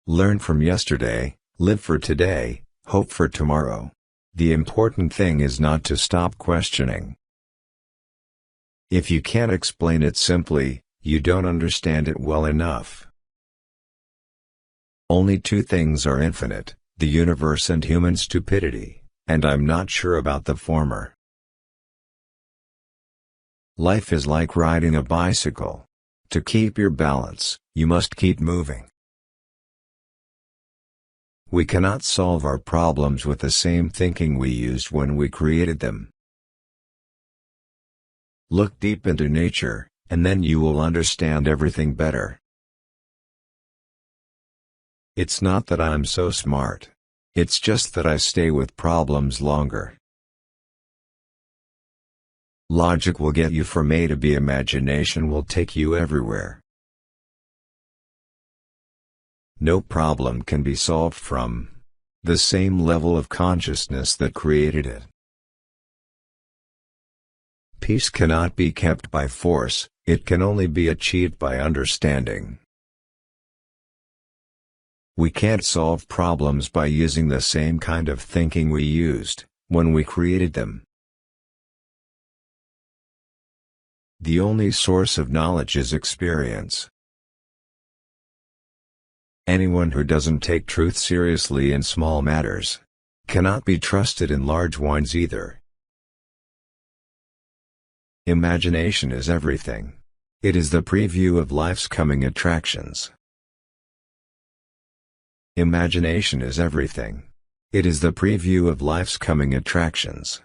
Learn from yesterday, live for today, hope for tomorrow. The important thing is not to stop questioning. If you can't explain it simply, you don't understand it well enough. Only two things are infinite, the universe and human stupidity, and I'm not sure about the former. Life is like riding a bicycle. To keep your balance, you must keep moving. We cannot solve our problems with the same thinking we used when we created them. Look deep into nature, and then you will understand everything better. It's not that I'm so smart. It's just that I stay with problems longer. Logic will get you from A to B. Imagination will take you everywhere. No problem can be solved from the same level of consciousness that created it. Peace cannot be kept by force, it can only be achieved by understanding. We can't solve problems by using the same kind of thinking we used when we created them. The only source of knowledge is experience. Anyone who doesn't take truth seriously in small matters cannot be trusted in large ones either. Imagination is everything. It is the preview of life's coming attractions. Imagination is everything. It is the preview of life's coming attractions.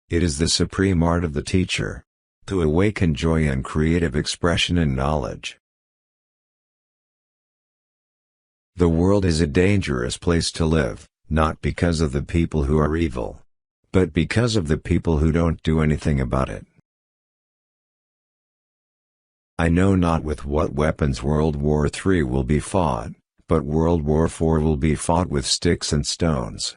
It is the supreme art of the teacher to awaken joy and creative expression and knowledge. The world is a dangerous place to live, not because of the people who are evil, but because of the people who don't do anything about it. I know not with what weapons World War III will be fought, but World War IV will be fought with sticks and stones.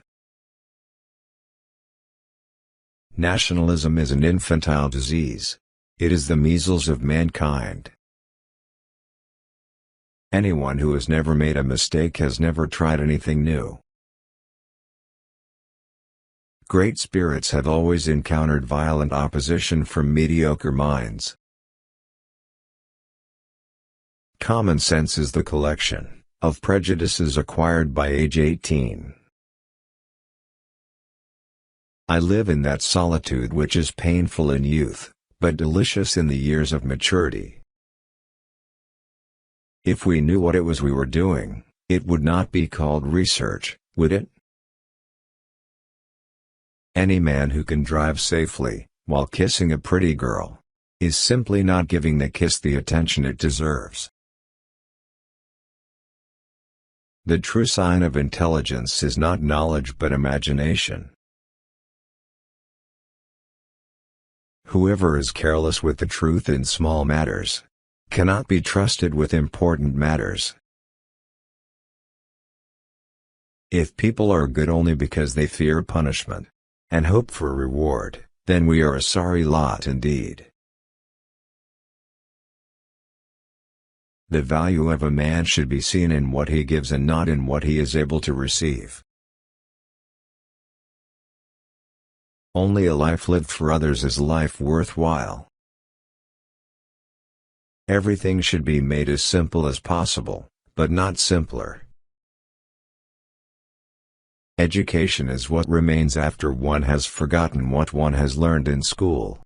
Nationalism is an infantile disease. It is the measles of mankind. Anyone who has never made a mistake has never tried anything new. Great spirits have always encountered violent opposition from mediocre minds. Common sense is the collection of prejudices acquired by age 18. I live in that solitude which is painful in youth, but delicious in the years of maturity. If we knew what it was we were doing, it would not be called research, would it? Any man who can drive safely, while kissing a pretty girl, is simply not giving the kiss the attention it deserves. The true sign of intelligence is not knowledge but imagination. Whoever is careless with the truth in small matters cannot be trusted with important matters. If people are good only because they fear punishment and hope for reward, then we are a sorry lot indeed. The value of a man should be seen in what he gives and not in what he is able to receive. Only a life lived for others is life worthwhile. Everything should be made as simple as possible, but not simpler. Education is what remains after one has forgotten what one has learned in school.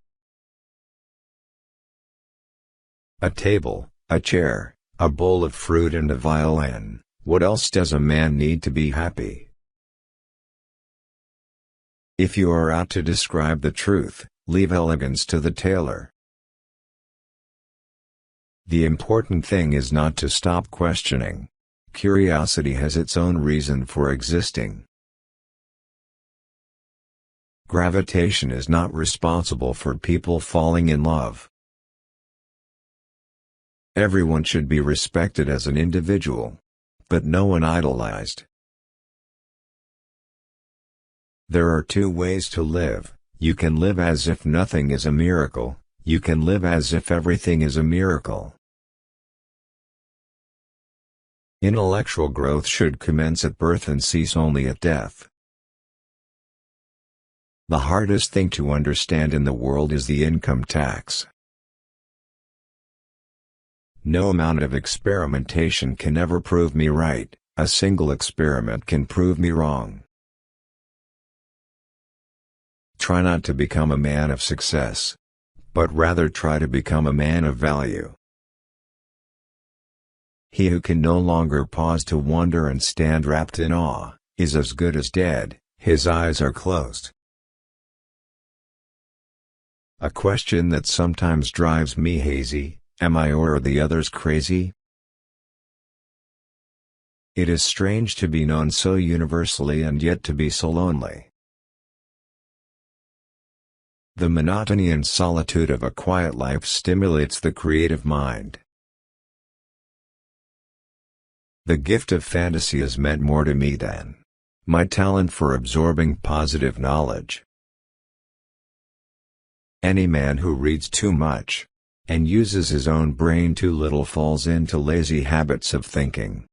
A table, a chair, a bowl of fruit and a violin, what else does a man need to be happy? If you are out to describe the truth, leave elegance to the tailor. The important thing is not to stop questioning. Curiosity has its own reason for existing. Gravitation is not responsible for people falling in love. Everyone should be respected as an individual, but no one idolized. There are two ways to live. You can live as if nothing is a miracle, you can live as if everything is a miracle. Intellectual growth should commence at birth and cease only at death. The hardest thing to understand in the world is the income tax. No amount of experimentation can ever prove me right, a single experiment can prove me wrong. Try not to become a man of success, but rather try to become a man of value. He who can no longer pause to wonder and stand wrapped in awe, is as good as dead, his eyes are closed. A question that sometimes drives me hazy: am I or are the others crazy? It is strange to be known so universally and yet to be so lonely. The monotony and solitude of a quiet life stimulates the creative mind. The gift of fantasy has meant more to me than my talent for absorbing positive knowledge. Any man who reads too much, and uses his own brain too little, falls into lazy habits of thinking.